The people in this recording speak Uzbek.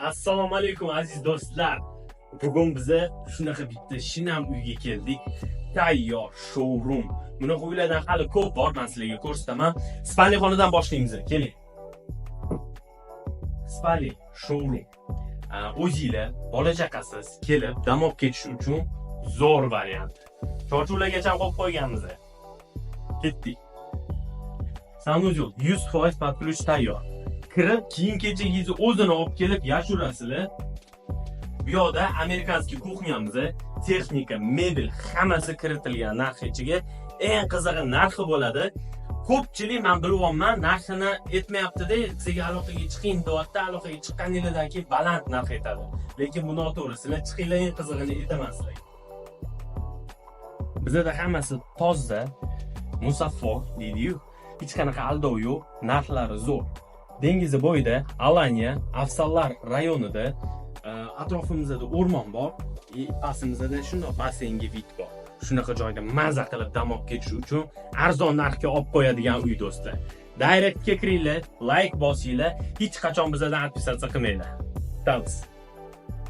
Assalomu alaykum aziz do'stlar. Bugun biza shunaqa bitta shinam uyga keldik. Tayyor showroom. Bunaqa uylardan hali ko'p bor, men sizlarga ko'rsataman. Spali xonadan boshlaymiz. Keling. Spali showroom. O'zingizlar, bola chaqasiz kelib dam olib ketish uchun zo'r variant. Chorchuvlargacha qo'yib qo'yganmiz. Ketdik. Sanuzel 100% patrulch tayyor. Kirib kiyim-kechagingizni o'zini olib kelib yashirasizlar. Bu yoqda amerikanskiy kuxnyamiz, texnika, mebel hammasi kiritilgan narx ichiga. Eng qizig'i narxi bo'ladi. Ko'pchilik men bilyapman, narxini aytmayapti-da, sizga aloqaga chiqing deyapti, aloqaga chiqqaningizdan keyin baland narx aytadi. Lekin bu noto'g'ri. Sizlar chiqinglar, eng qizig'ini aytaman sizlarga. Bizda hammasi toza, musaffo deydi-yu. Hech qanaqa aldov yo'q, narxlari zo'r. Dengiz bo'yida, Alanya, Afsallar rayonida, atrofimizda o'rmon bor, pastimizda shunday basseynga vid bor. Shunaqa joyda maza qilib dam olib ketish uchun arzon narxga olib qo'yadigan uy do'stlar. Directga kiringlar, like bosinglar, hech qachon bizdan отписаться qilmanglar. Tavsiya.